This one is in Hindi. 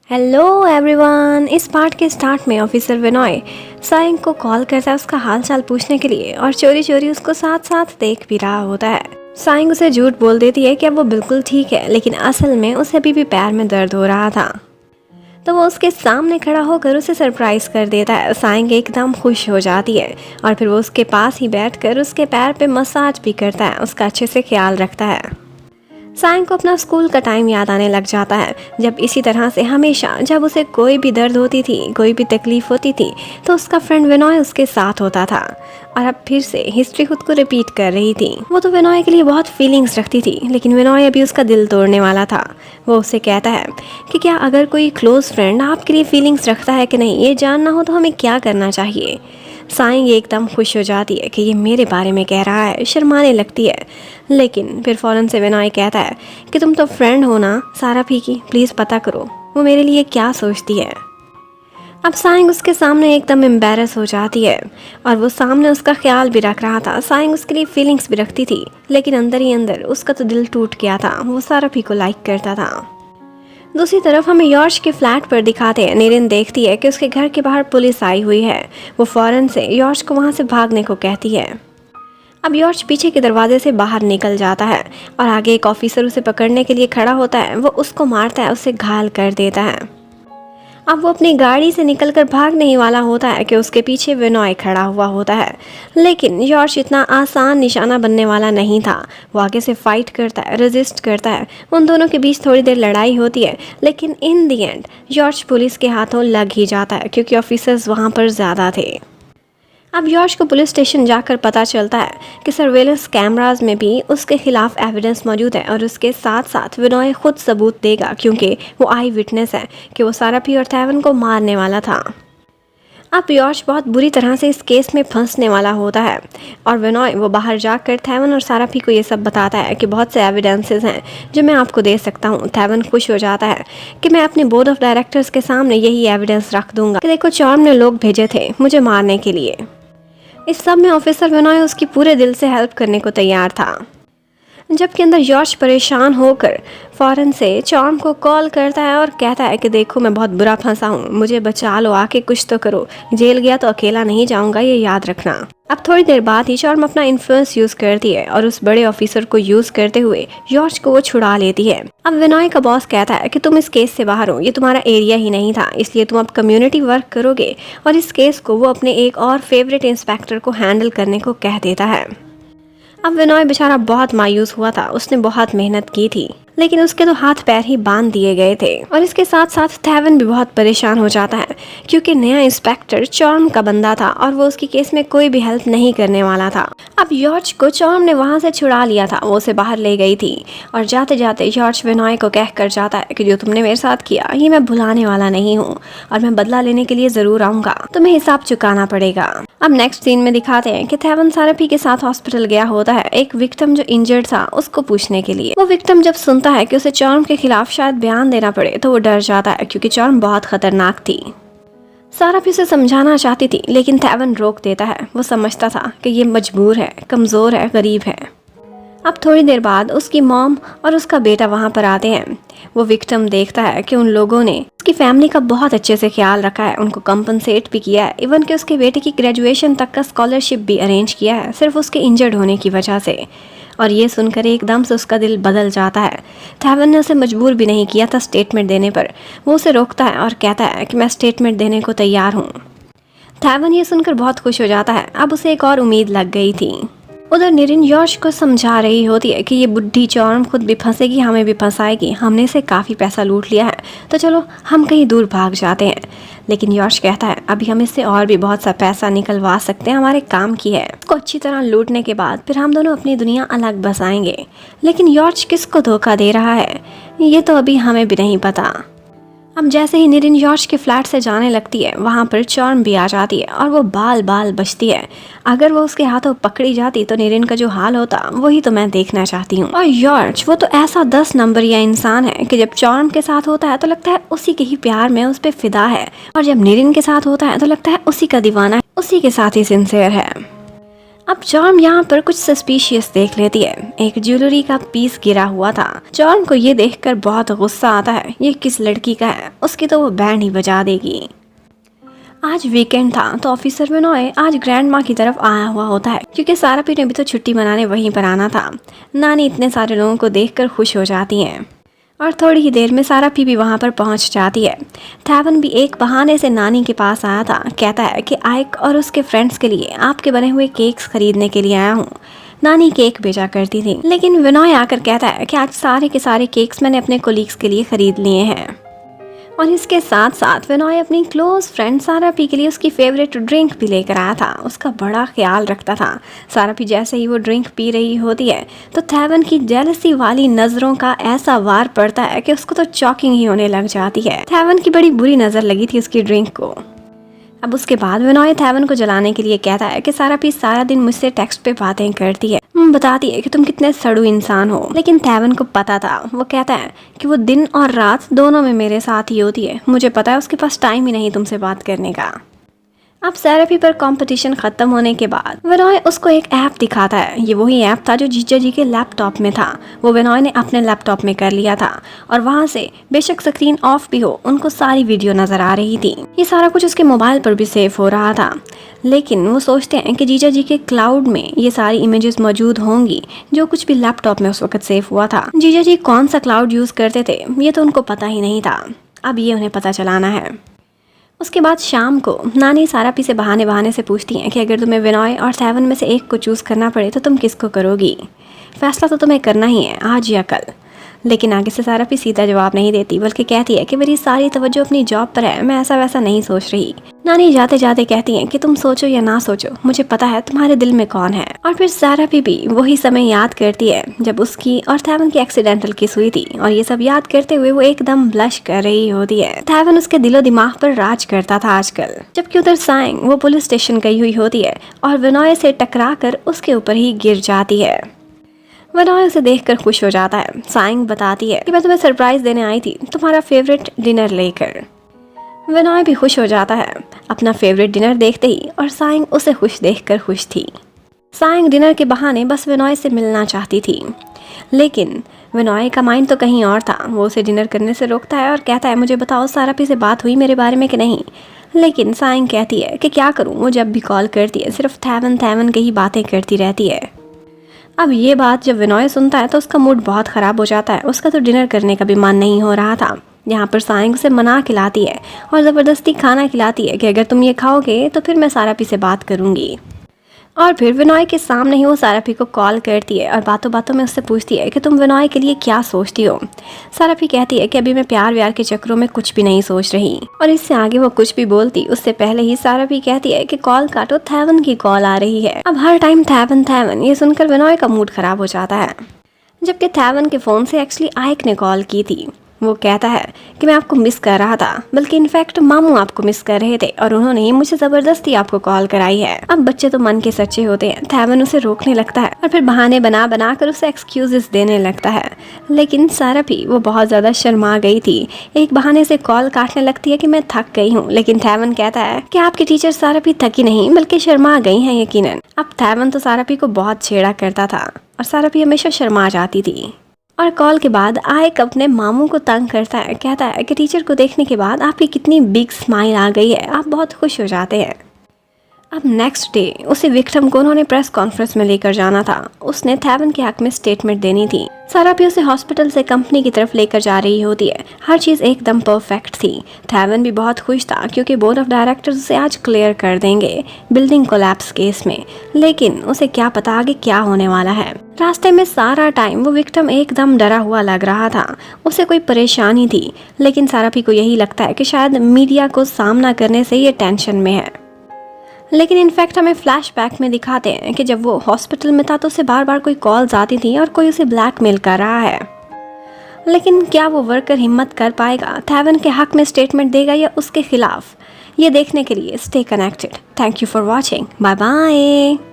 Hello everyone. इस पार्ट के स्टार्ट में ऑफिसर विनॉय साइंग को कॉल करता है उसका हालचाल पूछने के लिए और चोरी चोरी उसको साथ साथ देख भी रहा होता है। साइंग उसे झूठ बोल देती है कि अब वो बिल्कुल ठीक है, लेकिन असल में उसे अभी भी पैर में दर्द हो रहा था। तो वो उसके सामने खड़ा होकर उसे सरप्राइज कर देता है। साइंग एकदम खुश हो जाती है और फिर वो उसके पास ही बैठकर उसके पैर पे मसाज भी करता है, उसका अच्छे से ख्याल रखता है। साइंग को अपना स्कूल का टाइम याद आने लग जाता है, जब इसी तरह से हमेशा जब उसे कोई भी दर्द होती थी, कोई भी तकलीफ होती थी, तो उसका फ्रेंड विनॉय उसके साथ होता था। और अब फिर से हिस्ट्री खुद को रिपीट कर रही थी। वो तो विनॉय के लिए बहुत फीलिंग्स रखती थी, लेकिन विनॉय अभी उसका दिल तोड़ने वाला था। वो उससे कहता है कि क्या अगर कोई क्लोज फ्रेंड आपके लिए फीलिंग्स रखता है कि नहीं, ये जानना हो तो हमें क्या करना चाहिए। साइंग एकदम खुश हो जाती है कि ये मेरे बारे में कह रहा है, शर्माने लगती है। लेकिन फिर फ़ौरन से विनॉय कहता है कि तुम तो फ्रेंड हो ना सारा फी की, प्लीज़ पता करो वो मेरे लिए क्या सोचती है। अब साइंग उसके सामने एकदम एम्बेरस हो जाती है और वो सामने उसका ख्याल भी रख रहा था। साइंग उसके लिए फीलिंग्स भी रखती थी, लेकिन अंदर ही अंदर उसका तो दिल टूट गया था। वो सारा फी को लाइक करता था। दूसरी तरफ हमें यॉर्श के फ्लैट पर दिखाते हैं। निरिन देखती है कि उसके घर के बाहर पुलिस आई हुई है। वो फौरन से यॉर्श को वहां से भागने को कहती है। अब यॉर्श पीछे के दरवाजे से बाहर निकल जाता है और आगे एक ऑफिसर उसे पकड़ने के लिए खड़ा होता है। वो उसको मारता है, उसे घायल कर देता है। अब वो अपनी गाड़ी से निकलकर भागने ही वाला होता है कि उसके पीछे विनॉय खड़ा हुआ होता है। लेकिन यॉर्श इतना आसान निशाना बनने वाला नहीं था। वो आगे से फाइट करता है, रेजिस्ट करता है। उन दोनों के बीच थोड़ी देर लड़ाई होती है, लेकिन इन दी एंड यॉर्श पुलिस के हाथों लग ही जाता है, क्योंकि ऑफिसर्स वहाँ पर ज़्यादा थे। अब यॉर्श को पुलिस स्टेशन जाकर पता चलता है कि सर्वेलेंस कैमराज में भी उसके खिलाफ एविडेंस मौजूद है और उसके साथ साथ विनॉय खुद सबूत देगा, क्योंकि वो आई विटनेस है कि वो सारापी और थैवन को मारने वाला था। अब यॉर्श बहुत बुरी तरह से इस केस में फंसने वाला होता है और विनॉय वो बाहर जाकर थैवन और सारापी को ये सब बताता है कि बहुत से एविडेंसेस हैं जो मैं आपको दे सकता हूँ। थैवन खुश हो जाता है कि मैं अपने बोर्ड ऑफ डायरेक्टर्स के सामने यही एविडेंस रख दूंगा कि देखो चॉर्म ने लोग भेजे थे मुझे मारने के लिए। इस सब में ऑफिसर विनॉय उसकी पूरे दिल से हेल्प करने को तैयार था, जबकि अंदर यॉर्श परेशान होकर फौरन से चॉर्म को कॉल करता है और कहता है कि देखो मैं बहुत बुरा फंसा हूँ, मुझे बचा लो, आके कुछ तो करो, जेल गया तो अकेला नहीं जाऊंगा, ये याद रखना। अब थोड़ी देर बाद ही चॉर्म अपना इन्फ्लुएंस यूज करती है और उस बड़े ऑफिसर को यूज करते हुए यॉर्श को वो छुड़ा लेती है। अब विनॉय का बॉस कहता है कि तुम इस केस से बाहर हो, ये तुम्हारा एरिया ही नहीं था, इसलिए तुम अब कम्युनिटी वर्क करोगे। और इस केस को वो अपने एक और फेवरेट इंस्पेक्टर को हैंडल करने को कह देता है। अब विनॉय बेचारा बहुत मायूस हुआ था, उसने बहुत मेहनत की थी, लेकिन उसके तो हाथ पैर ही बांध दिए गए थे। और इसके साथ साथ थैवन भी बहुत परेशान हो जाता है, क्योंकि नया इंस्पेक्टर चॉर्म का बंदा था और वो उसकी केस में कोई भी हेल्प नहीं करने वाला था। अब यॉर्च को चॉर्म ने वहां से छुड़ा लिया था, वो उसे बाहर ले गई थी और जाते जाते यॉर्च विनॉय को कह कर जाता है कि जो तुमने मेरे साथ किया ये मैं भुलाने वाला नहीं हूँ और मैं बदला लेने के लिए जरूर आऊंगा, तुम्हें हिसाब चुकाना पड़ेगा। अब नेक्स्ट सीन में दिखाते हैं कि थैवन सारापी के साथ हॉस्पिटल गया होता है एक विक्टिम जो इंजर्ड था उसको पूछने के लिए। वो विक्टिम जब सुनता है कि उसे चॉर्म के खिलाफ शायद बयान देना पड़े तो वो डर जाता है, क्योंकि चॉर्म बहुत खतरनाक थी। सारापी उसे समझाना चाहती थी, लेकिन थैवन रोक देता है। वो समझता था कि ये मजबूर है, कमज़ोर है, गरीब है। अब थोड़ी देर बाद उसकी मॉम और उसका बेटा वहाँ पर आते हैं। वो विक्टिम देखता है कि उन लोगों ने उसकी फैमिली का बहुत अच्छे से ख्याल रखा है, उनको कंपनसेट भी किया है, इवन कि उसके बेटे की ग्रेजुएशन तक का स्कॉलरशिप भी अरेंज किया है, सिर्फ उसके इंजर्ड होने की वजह से। और ये सुनकर एकदम से उसका दिल बदल जाता है। थैवन ने उसे मजबूर भी नहीं किया था स्टेटमेंट देने पर। वो उसे रोकता है और कहता है कि मैं स्टेटमेंट देने को तैयार हूँ। थैवन ये सुनकर बहुत खुश हो जाता है। अब उसे एक और उम्मीद लग गई थी। उधर निरिन यॉर्श को समझा रही होती है कि ये बुढ़ी चॉर्म खुद भी फंसेगी, हमें भी फंसाएगी, हमने से काफ़ी पैसा लूट लिया है, तो चलो हम कहीं दूर भाग जाते हैं। लेकिन यॉर्श कहता है अभी हम इससे और भी बहुत सा पैसा निकलवा सकते हैं, हमारे काम की है। उसको अच्छी तरह लूटने के बाद फिर हम दोनों अपनी दुनिया अलग बसाएंगे। लेकिन यॉर्श किसको धोखा दे रहा है ये तो अभी हमें भी नहीं पता। अब जैसे ही निरिन यॉर्श के फ्लैट से जाने लगती है, वहाँ पर चॉर्म भी आ जाती है और वो बाल बाल बचती है। अगर वो उसके हाथों पकड़ी जाती तो निरिन का जो हाल होता वही तो मैं देखना चाहती हूँ। और यॉर्श वो तो ऐसा 10 नंबरिया इंसान है कि जब चॉर्म के साथ होता है तो लगता है उसी के ही प्यार में उस पर फिदा है, और जब निरिन के साथ होता है तो लगता है उसी का दीवाना है, उसी के साथ ही सिंसियर है। अब जॉर्म यहाँ पर कुछ सस्पिशियस देख लेती है। एक ज्वेलरी का पीस गिरा हुआ था। जॉर्म को ये देखकर बहुत गुस्सा आता है। ये किस लड़की का है, उसकी तो वो बैंड ही बजा देगी। आज वीकेंड था तो ऑफिसर विनॉय आज ग्रैंड माँ की तरफ आया हुआ होता है, क्योंकि सारापी ने भी तो छुट्टी मनाने वहीं पर आना था। नानी इतने सारे लोगों को देखकर खुश हो जाती हैं और थोड़ी ही देर में सारापी भी वहाँ पर पहुँच जाती है। थैवन भी एक बहाने से नानी के पास आया था। कहता है कि आइक और उसके फ्रेंड्स के लिए आपके बने हुए केक्स खरीदने के लिए आया हूँ। नानी केक भेजा करती थी, लेकिन विनॉय आकर कहता है कि आज सारे के सारे केक्स मैंने अपने कोलीग्स के लिए खरीद लिए हैं। और इसके साथ साथ विनॉय अपनी क्लोज फ्रेंड सारापी के लिए उसकी फेवरेट ड्रिंक भी लेकर आया था। उसका बड़ा ख्याल रखता था। सारापी जैसे ही वो ड्रिंक पी रही होती है तो थैवन की जेलसी वाली नज़रों का ऐसा वार पड़ता है कि उसको तो चॉकिंग ही होने लग जाती है। थैवन की बड़ी बुरी नज़र लगी थी उसकी ड्रिंक को। अब उसके बाद विनॉय थैवन को जलाने के लिए कहता है कि सारापी सारा दिन मुझसे टेक्स्ट पे बातें करती है, बताती है कि तुम कितने सड़ू इंसान हो। लेकिन थैवन को पता था। वो कहता है कि वो दिन और रात दोनों में मेरे साथ ही होती है। मुझे पता है उसके पास टाइम ही नहीं तुमसे बात करने का। अब सेरापी पर कंपटीशन खत्म होने के बाद विनॉय उसको एक ऐप दिखाता है। ये वही ऐप था जो जीजा जी के लैपटॉप में था। वो विनॉय ने अपने लैपटॉप में कर लिया था और वहाँ से बेशक स्क्रीन ऑफ भी हो, उनको सारी वीडियो नजर आ रही थी। ये सारा कुछ उसके मोबाइल पर भी सेव हो रहा था। लेकिन वो सोचते हैं कि जीजा जी के क्लाउड में ये सारी इमेजेस मौजूद होंगी जो कुछ भी लैपटॉप में उस वक्त सेव हुआ था। जीजा जी कौन सा क्लाउड यूज करते थे ये तो उनको पता ही नहीं था। अब ये उन्हें पता चलाना है। उसके बाद शाम को नानी सारापी से बहाने से पूछती हैं कि अगर तुम्हें विनॉय और थैवन में से एक को चूज़ करना पड़े तो तुम किसको करोगी। फैसला तो तुम्हें करना ही है, आज या कल। लेकिन आगे से सारापी सीधा जवाब नहीं देती, बल्कि कहती है कि मेरी सारी तवज्जो अपनी जॉब पर है, मैं ऐसा वैसा नहीं सोच रही। नानी जाते जाते कहती हैं कि तुम सोचो या ना सोचो, मुझे पता है तुम्हारे दिल में कौन है। और फिर सारापी भी वही समय याद करती है जब उसकी और थैवन की एक्सीडेंटल किस हुई थी। और ये सब याद करते हुए वो एकदम ब्लश कर रही होती है। थैवन उसके दिलो दिमाग पर राज करता था आजकल। जबकि उधर साइंग वो पुलिस स्टेशन गई हुई होती है और विनॉय से टकरा कर उसके ऊपर ही गिर जाती है। विनॉय उसे देखकर खुश हो जाता है। साइंग बताती है कि मैं तुम्हें सरप्राइज देने आई थी, तुम्हारा फेवरेट डिनर लेकर। विनॉय भी खुश हो जाता है अपना फेवरेट डिनर देखते ही, और साइंग उसे खुश देखकर खुश थी। साइंग डिनर के बहाने बस विनॉय से मिलना चाहती थी, लेकिन विनॉय का माइंड तो कहीं और था। वो उसे डिनर करने से रोकता है और कहता है मुझे बताओ सारापी से बात हुई मेरे बारे में कि नहीं। लेकिन साइंग कहती है कि क्या करूँ, वो जब भी कॉल करती है सिर्फ थैवन की ही बातें करती रहती है। अब ये बात जब विनॉय सुनता है तो उसका मूड बहुत ख़राब हो जाता है। उसका तो डिनर करने का भी मन नहीं हो रहा था। यहाँ पर साइंग उसे मना खिलाती है और ज़बरदस्ती खाना खिलाती है कि अगर तुम ये खाओगे तो फिर मैं सारापी से बात करूँगी। और फिर विनॉय के सामने ही वो सारापी को कॉल करती है और बातों बातों में उससे पूछती है कि तुम विनॉय के लिए क्या सोचती हो। सारापी कहती है कि अभी मैं प्यार व्यार के चक्करों में कुछ भी नहीं सोच रही। और इससे आगे वो कुछ भी बोलती उससे पहले ही सारापी कहती है कि कॉल काटो, थैवन की कॉल आ रही है। अब हर टाइम थैवन ये सुनकर विनॉय का मूड खराब हो जाता है। जबकि थैवन के फ़ोन से एक्चुअली आइक ने कॉल की थी। वो कहता है कि मैं आपको मिस कर रहा था, बल्कि इनफैक्ट मामू आपको मिस कर रहे थे और उन्होंने ही मुझे ज़बरदस्ती आपको कॉल कराई है। अब बच्चे तो मन के सच्चे होते हैं। थैवन उसे रोकने लगता है और फिर बहाने बना कर उसे एक्सक्यूजेस देने लगता है। लेकिन सारापी वो बहुत ज़्यादा शर्मा गई थी। एक बहाने से कॉल काटने लगती है कि मैं थक गई हूँ। लेकिन थैवन कहता है कि आपकी टीचर सारापी थकी नहीं बल्कि शर्मा गई हैं यकीनन। अब थैवन तो सारापी को बहुत छेड़ा करता था और सारापी हमेशा शर्मा जाती थी। और कॉल के बाद आइक अपने मामू को तंग करता है। कहता है कि टीचर को देखने के बाद आपकी कितनी बिग स्माइल आ गई है, आप बहुत खुश हो जाते हैं। अब नेक्स्ट डे उसे विक्रम को उन्होंने प्रेस कॉन्फ्रेंस में लेकर जाना था। उसने थैवन के हक में स्टेटमेंट देनी थी। सारापी उसे हॉस्पिटल से कंपनी की तरफ लेकर जा रही होती है। हर चीज़ एकदम परफेक्ट थी। थैवन भी बहुत खुश था क्योंकि बोर्ड ऑफ डायरेक्टर्स उसे आज क्लियर कर देंगे बिल्डिंग कोलैप्स केस में। लेकिन उसे क्या पता आगे क्या होने वाला है। रास्ते में सारा टाइम वो विक्रम एकदम डरा हुआ लग रहा था। उसे कोई परेशानी थी, लेकिन सारापी को यही लगता है कि शायद मीडिया को सामना करने से ये टेंशन में है। लेकिन इनफैक्ट हमें फ्लैशबैक में दिखाते हैं कि जब वो हॉस्पिटल में था तो उसे बार बार कोई कॉल्स आती थी और कोई उसे ब्लैकमेल कर रहा है। लेकिन क्या वो वर्कर हिम्मत कर पाएगा, थैवन के हक में स्टेटमेंट देगा या उसके खिलाफ? ये देखने के लिए stay connected. Thank you for watching. Bye bye.